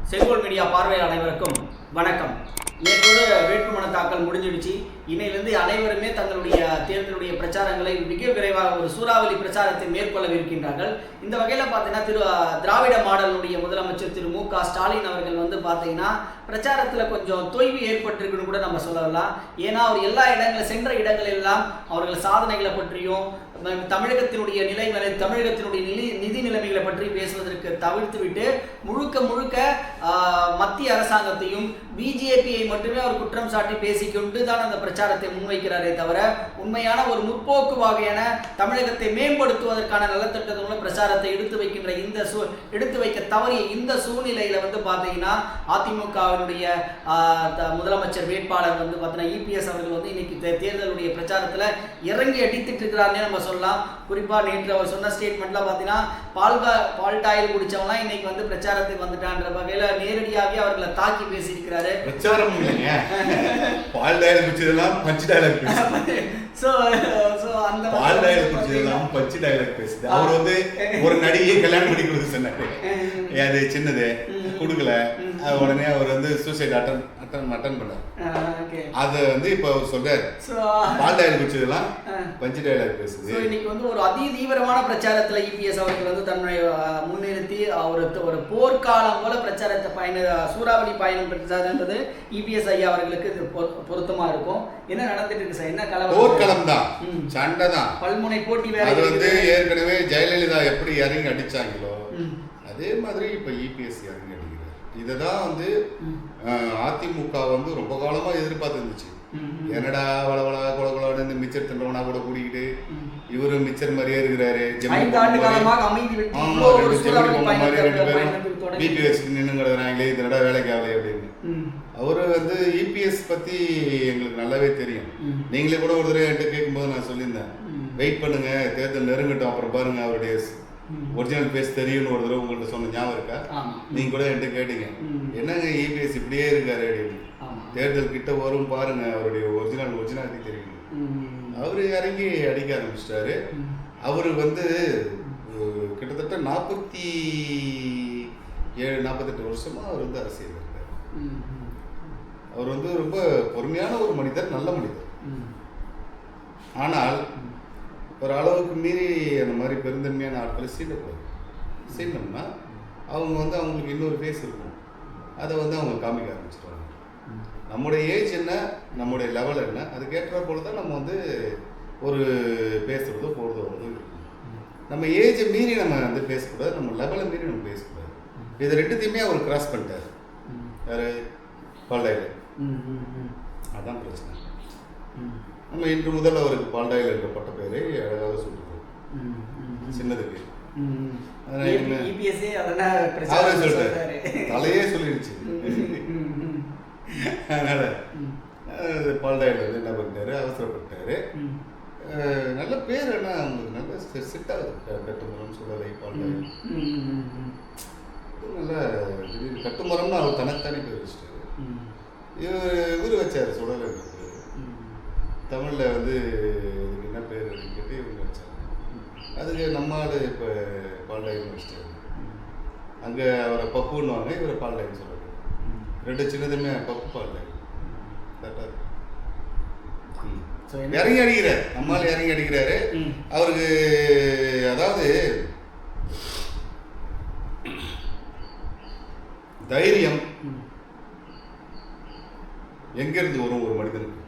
செங்கோல் மீடியா பார்வையாளர் அனைவருக்கும் வணக்கம். நேற்றோடு வேட்புமனு தாக்கல் முடிஞ்சிடுச்சு. இன்னையிலிருந்து அனைவருமே தங்களுடைய தேர்தலுடைய பிரச்சாரங்களை மிக விரைவாக ஒரு சூறாவளி பிரச்சாரத்தை மேற்கொள்ளவிருக்கின்றார்கள். இந்த வகையில் பார்த்தீங்கன்னா திராவிட மாடலுடைய முதலமைச்சர் திரு மு.க. ஸ்டாலின் அவர்கள் பார்த்தீங்கன்னா பிரச்சாரத்தில் கொஞ்சம் தொய்வு ஏற்பட்டிருக்குன்னு கூட நம்ம சொல்லலாம். ஏன்னா அவர் எல்லா இடங்களும் சென்ற இடங்களெல்லாம் அவர்கள் சாதனைகளை பற்றியும் தமிழகத்தினுடைய தமிழகத்தினுடைய நிதி நிலைமைகளை பற்றி பேசுவதற்கு தவிர்த்து விட்டு முழுக்க மத்திய அரசாங்கத்தையும் பிஜேபியை மட்டுமே அவர் குற்றம் சாட்டி பேசிக்கொண்டு தான் அந்த பிரச்சாரத்தை முன்வைக்கிறாரே தவிர உண்மையான ஒரு முற்போக்கு வகையான தமிழகத்தை மேம்படுத்துவதற்கான நலத்திட்டத்துள்ள பிரச்சாரத்தை எடுத்து வைக்க தவறிய இந்த சூழ்நிலையில பார்த்தீங்கன்னா அதிமுகவினுடைய முதலமைச்சர் வேட்பாளர் பார்த்தீங்கன்னா இபிஎஸ் அவர்கள் இன்னைக்கு தேர்தலுடைய பிரச்சாரத்தில் இறங்கி அடித்துட்டு இருக்கிறாருன்னே நம்ம சொல்லலாம். குறிப்பா நேற்று அவர் சொன்ன ஸ்டேட்மெண்ட்லாம் பார்த்தீங்கன்னா பால்டாயில் குடிச்சவங்களாம் இன்னைக்கு பிரச்சாரத்துக்கு வந்துட்டான்ற வகையில நேரடியாகவே அவர்களை தாக்கி பேசியிருக்கிறாரு. பிரச்சாரம் இல்லைங்க, பால்டாயில் குடிச்சதெல்லாம் பஞ்சு டைலாக் பேசுது. அந்த பால்டாயில் குடிச்சதெல்லாம் பஞ்சு டைலாக் பேசுது. அவர் ஒரு நடிகையை கல்யாணம் பண்ணி கொடுக்க சொன்னாரு. அது சின்னது கொடுக்கல, உடனே அவர் சூசைட் அட்டன் பண்ணார். அது இப்ப அவர் சொல்றாரு பால்டாயில் குடிச்சதெல்லாம் பஞ்சு டைலாக் பேசுது. இன்னைக்கு ஒரு அதி தீவிரமான பிரச்சாரத்துல இபிஎஸ் அவர்கள் தன்னை முன்னிறுத்தி ஒரு போர்க்காலம் போல பிரச்சாரத்தை சூறாவளி பயணம் பிரச்சாரன்றது இபிஎஸ் ஐயா அவர்களுக்கு இது பொருத்தமா இருக்கும். என்ன நடந்துட்டு இருக்கு சார்? என்ன கலவரம்? போர்க்களம் தான், சண்டை தான், பல்முனை போட்டி வேற. அது ஏற்கனவே ஜெயலலிதா எப்படி இறங்கி அடிச்சாங்களோ அதே மாதிரி இப்ப இபிஎஸ் இறங்கி அடிக்கிறார். இததான் அதிமுக ரொம்ப காலமா எதிர்பார்த்து இருந்துச்சு. என்னடா வளவளா கொலகொலான்னு இந்த மிச்சர் தின்றவனா கூட கூடிக்கிட்டு இவரு மிச்சர் மாதிரியே இருக்கிறாரு. பிபி வச்சு நின்னுங்கிறாங்களே, இதனடா வேலைக்கு ஆகலை அப்படின்னு. அவரு இபிஎஸ் பத்தி எங்களுக்கு நல்லாவே தெரியும். நீங்களே கூட ஒரு தடவை என்கிட்ட கேட்கும்போது நான் சொல்லியிருந்தேன், வெயிட் பண்ணுங்க, தேர்தல் நெருங்கட்டும், அப்புறம் பாருங்க அவருடைய ஒரிஜினல் பேஸ் தெரியும்னு ஒரு தடவை உங்கள்கிட்ட சொன்ன ஞாபகம் இருக்கா? நீங்க கூட என்கிட்ட கேட்டீங்க, என்னங்க இபிஎஸ் இப்படியே இருக்காரு அப்படின்னு. தேர்தல் கிட்ட வரும் பாருங்க, அவருடைய ஒரிஜினாலிட்டி தெரியும். அவரு இறங்கி அடிக்க ஆரம்பிச்சிட்டாரு. அவரு கிட்டத்தட்ட 47-48 வருஷமா அவர் அரசியல் இருக்காரு. அவர் ரொம்ப பொறுமையான ஒரு மனிதர், நல்ல மனிதர். ஆனால் ஒரு அளவுக்கு மீறி அந்த மாதிரி பெருந்தன்மையான ஆட்களை சீண்டக்கூடாது. சீண்டோம்னா அவங்க அவங்களுக்கு இன்னொரு ஃபேஸ் இருக்கும், அதை அவங்க காமிக்க ஆரம்பிச்சிடுவாங்க. நம்முடைய ஏஜ் என்ன, நம்முடைய லெவல் என்ன, அதுக்கேற்ற போல தான் நம்ம ஒரு பேசுகிறதோ போகிறதோ இருக்கும். நம்ம ஏஜை மீறி நம்ம பேசக்கூடாது, நம்ம லெவலை மீறி நம்ம பேசக்கூடாது. இது ரெண்டுத்தையுமே அவர் கிராஸ் பண்ணிட்டார். யார்? பால்டாயில். அதுதான் பிரச்சனை. நம்ம இன்று முதல் அவருக்கு பால்டாயில் என்ற பட்ட பேரை அழகாக சொல்லிருக்கோம், சின்னதுக்கு. அவரே சொல்லிட்டாரு, தலையே சொல்லிடுச்சு. அதனால பால்டாயில் என்ன பண்ணிட்டாரு, அவசரப்பட்டாரு. நல்ல பேர் என்ன அவங்களுக்கு நல்ல செட் ஆகுது. கட்டுமரம் சுடலை பால்டாயில் நல்லா கட்டுமரம்னு அவர் தனத்தானே பேர் வச்சுட்டாரு. இவர் வச்சார் சுடலை. தமிழில் இதுக்கு என்ன பேர் அப்படின்னு கேட்டு இவங்க வச்சாங்க. அதுக்கு நம்ம ஆள் இப்போ பால்டாயில் வச்சிட்டாரு. அங்கே அவரை பப்புன்னுவாங்க, இவரை பால்டாயின்னு சொல்லுவாங்க. ரெண்டு சின்னதுமே பப்பு பால்டாயில். கரெக்டாக இருக்கு. இறங்கி அடிக்கிறார், நம்மளால இறங்கி அடிக்கிறாரு. அவருக்கு அதாவது தைரியம் எங்கிருந்து வரும் ஒரு மனிதனுக்கு?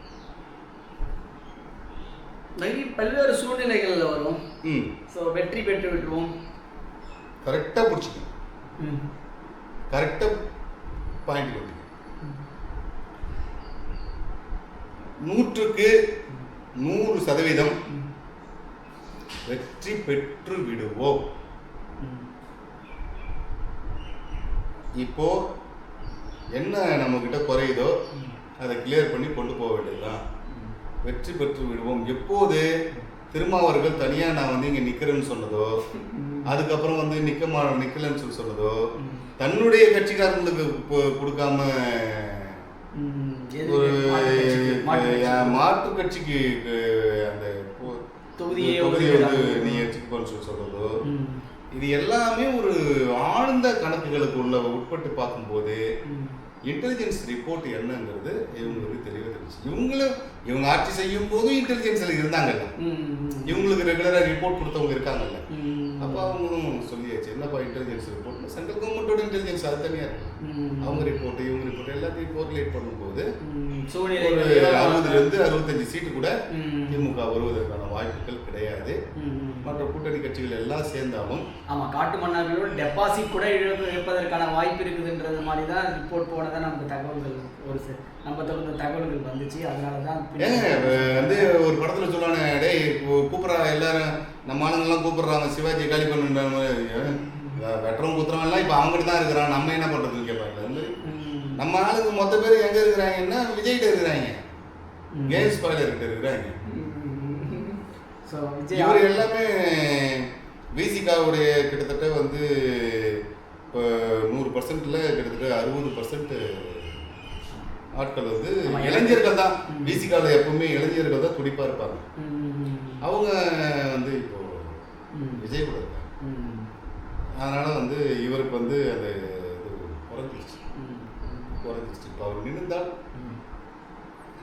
பல்வேறு சூழ்நிலைகள்ல வரும். வெற்றி பெற்று விட்டுருவோம். கரெக்டா பிடிச்சிக்கணும், கரெக்டா பாயிண்ட் கொடுங்க. 100% வெற்றி பெற்று விடுவோம். இப்போ என்ன நம்ம கிட்ட குறையுதோ அதை கிளியர் பண்ணி கொண்டு போக வேண்டியதுதான். வெற்றி பெற்று விடுவோம். எப்போது திருமாவர்கள் தனியா நான் இங்க நிக்கிறேன்னு சொன்னதோ, அதுக்கப்புறம் நிக்கலன்னு சொன்னதோ, தன்னுடைய கட்சிக்காரங்களுக்கு கொடுக்காம ஒரு மாற்று கட்சிக்கு அந்த தொகுதியை நீ எடுத்துக்கோன்னு சொல்றதோ, இது எல்லாமே ஒரு ஆழ்ந்த கணக்குகளுக்கு உட்பட்டு பார்க்கும்போது இன்டெலிஜென்ஸ் ரிப்போர்ட் என்னங்கிறது இவங்களுக்கு தெளிவாக தெரிஞ்சு. இவங்க ஆட்சி செய்யும் போதும் இன்டெலிஜென்ஸ்ல இருந்தாங்கல்ல, இவங்களுக்கு ரெகுலரா ரிப்போர்ட் கொடுத்தவங்க இருக்காங்கல்ல. அப்போ அவங்களும் சொல்லியாச்சு, என்னப்பா இன்டெலிஜென்ஸ் ரிப்போர்ட், சென்ட்ரல் கவர்மெண்டோட இன்டெலிஜென்ஸ் அது தனியாக இருக்கும். அவங்க ரிப்போர்ட் இவங்க ரிப்போர்ட் எல்லாத்தையும் கோரிலேட் பண்ணும்போது ஒரு 60 65 சீட்டு கூட திமுக வருவதற்கான வாய்ப்புகள் கிடையாது. மற்ற கூட்டணி கட்சிகள் எல்லாம் சேர்ந்தாலும் காட்டு மன்னர்களோட டெபாசிட் கூட இழப்பதற்கான வாய்ப்பு இருக்குதுன்றது மாதிரி தான் ரிப்போர்ட் போனதான் நமக்கு தகவல்கள் நம்ம தகுந்த தகவல்கள் வந்துச்சு. அதனால தான் வந்து ஒரு படத்துல சொல்லுவானே, டேய் கூப்பிட்றா எல்லாரும் நம்ம ஆளுங்கெல்லாம் கூப்பிடுறாங்க சிவாஜி காலி பண்ணுறாங்க, வெட்டுறவங்க குத்துறவங்க எல்லாம் இப்போ அவங்ககிட்ட தான் இருக்கிறான், நம்ம என்ன பண்றதுன்னு கேட்பாங்க. வந்து நம்ம ஆளுங்க மொத்த பேர் எங்க இருக்கிறாங்கன்னா விஜய்கிட்ட இருக்கிறாங்க, கேம்ஸ் பாய்லர் கிட்ட இருக்கிறாங்க. இவர் எல்லாமே விசிகாவுடைய கிட்டத்தட்ட வந்து இப்போ 100%ல கிட்டத்தட்ட 60% ஆட்கள் வந்து இளைஞர்கள் தான். விசிகாவில் எப்பவுமே இளைஞர்கள் தான் துடிப்பா இருப்பாங்க. அவங்க வந்து இப்போ விஜய் கூட இருக்காங்க. அதனால வந்து இவருக்கு வந்து அது குறைஞ்சிருச்சு. இப்போ அவர் நின்றுந்தால்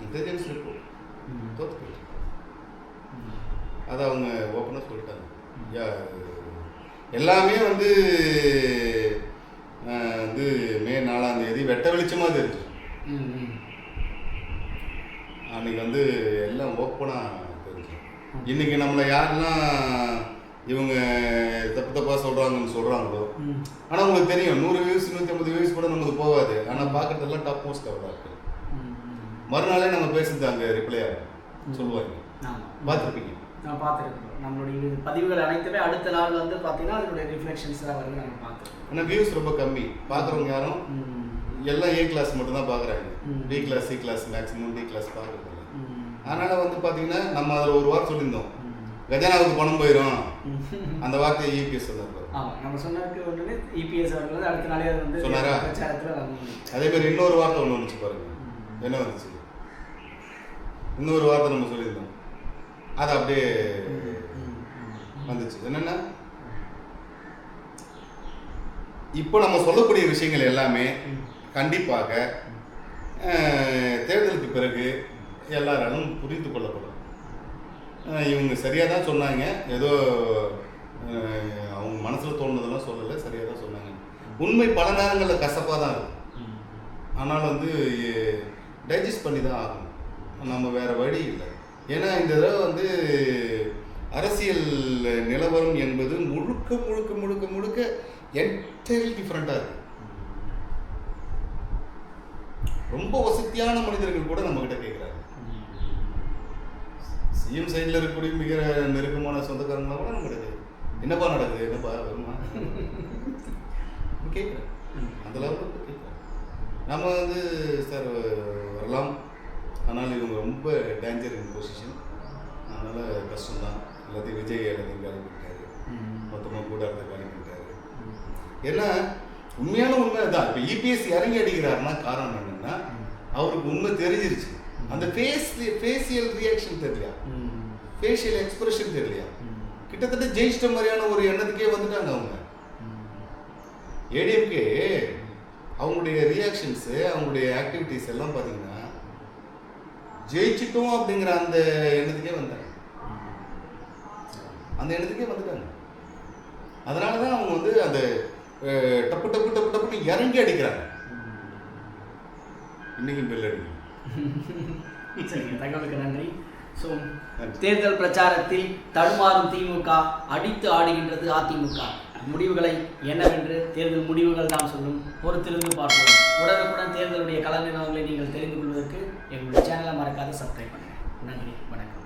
இன்டெலிஜென்ஸ் ரிப்போர்ட் தோற்று போயிட்டு அதை அவங்க ஓப்பனாக சொல்லிட்டாங்க. எல்லாமே வந்து வந்து மே 4ஆம் தேதி வெட்ட வெளிச்சமாக தெரிஞ்சு அன்னைக்கு வந்து எல்லாம் ஓப்பனாக தெரிஞ்சு. இன்னைக்கு நம்மளை யாரெல்லாம் இவங்க தப்பாக சொல்கிறாங்களோ, ஆனால் உங்களுக்கு தெரியும் 100 வியூஸ் 150 வியூஸ் கூட நமக்கு போகாது. ஆனால் பார்க்குறதெல்லாம் டாப் மோஸ்ட் கவராக இருக்கு. மறுநாளே நம்ம பேசுறது அங்கே ரிப்ளை ஆகும் சொல்லுவாங்க, பார்த்துருப்பீங்க. நான் பார்த்துருக்கோம். நம்மளுடைய பதிவுகள் அனைத்துமே அடுத்த நாள் வந்து பார்த்தீங்கன்னா அதனுடைய ரிஃப்ளெக்ஷன்ஸ் தான் வருது, நம்ம பார்த்துருக்கோம். ஆனால் வியூஸ் ரொம்ப கம்மி. பார்க்குறவங்க யாரும் எல்லாம் A கிளாஸ் மட்டும் தான் பார்க்குறாங்க. B class C class maximum D class பார்க்குறது. அதனால் வந்து பார்த்தீங்கன்னா நம்ம அதில் ஒரு வார்த்தை சொல்லியிருந்தோம், கஜானாவுக்கு பணம் போயிடும். அந்த வார்த்தையை EPS சொன்னார். நம்ம சொன்னதுக்கு ஒன்று EPS அவர்கள் வந்து அடுத்த நாளே வந்து சொன்னாரா? அதே மாதிரி இன்னொரு வார்த்தை ஒன்று வந்துச்சு பாருங்க. என்ன வந்துச்சு? இன்னொரு வார்த்தை நம்ம சொல்லியிருந்தோம், அது அப்படியே வந்துச்சு. என்னன்னா இப்போ நம்ம சொல்லக்கூடிய விஷயங்கள் எல்லாமே கண்டிப்பாக தேர்தலுக்கு பிறகு எல்லாராலும் புரிந்து கொள்ளப்படும். இவங்க சரியாக தான் சொன்னாங்க, ஏதோ அவங்க மனசில் தோணுனதெல்லாம் சொல்லலை, சரியாக தான் சொன்னாங்க. உண்மை பல நேரங்களில் கசப்பாக தான் இருக்கும். ஆனால் வந்து டைஜஸ்ட் பண்ணி தான் ஆகணும், நம்ம வேறு வழி இல்லை. ஏன்னா இந்த தடவை வந்து அரசியல் நிலவரம் என்பது முழுக்க முழுக்க முழுக்க முழுக்க என்டையர்லி டிஃப்ரெண்ட்டாக இருக்கு. ரொம்ப வசதியான மனிதர்கள் கூட நம்ம கிட்ட கேட்குறாங்க. சிஎம் சைடில் இருக்கக்கூடிய மிக நெருக்கமான சொந்தக்காரங்களாம் கூட நம்ம கிட்ட என்னப்பா நடக்குது, என்னப்பா வருமா கேட்குறேன். அந்த லெவலுக்கு கேட்குறேன். நம்ம வந்து சார் வரலாம், ஆனால் இவங்க ரொம்ப டேஞ்சர் இன் பொசிஷன், அதனால் கஷ்டம்தான். எல்லாத்தையும் விஜய் எல்லாத்தையும் காலி பண்ணிட்டாரு, மொத்தமாக கூடாரத்தை காலி பண்ணிட்டாரு. ஏன்னா உண்மையான உண்மை தான். இப்போ EPS இறங்கி அடிக்கிறாருன்னா காரணம் என்னன்னா அவருக்கு உண்மை தெரிஞ்சிருச்சு. அந்த ஃபேஷியல் ரியாக்ஷன் தெரியலையா, ஃபேஷியல் எக்ஸ்பிரஷன் தெரியலையா, கிட்டத்தட்ட ஜெயிச்சிட்ட மாதிரியான ஒரு எண்ணத்துக்கே வந்துட்டாங்க அவங்க. ADMK அவங்களுடைய ரியாக்ஷன்ஸு அவங்களுடைய ஆக்டிவிட்டீஸ் எல்லாம் பார்த்தீங்கன்னா ஜெயிச்சிட்டோம் அப்படிங்கிற அந்த எண்ணத்துக்கே வந்துட்டாங்க. அதனால தான் அவங்க வந்து அந்த டப்பு டப்பு டப்பு டப்புன்னு இறங்கி அடிக்கிறாங்க. இன்னைக்கு பெல் அடிக்கும். சரிங்க, தகவலுக்கு நன்றி. ஸோ தேர்தல் பிரச்சாரத்தில் தடுமாறும் திமுக, அடித்து ஆடுகின்றது அதிமுக. முடிவுகளை என்னவென்று தேர்தல் முடிவுகள் தான் சொல்லும். பொறுத்திருந்து பார்ப்போம். உடனுக்குடன் தேர்தலுடைய கள நிலவரங்களை நீங்கள் தெரிந்து கொள்வதற்கு எங்களுடைய சேனலை மறக்காத சப்ஸ்கிரைப் பண்ணுங்கள். நன்றி, வணக்கம்.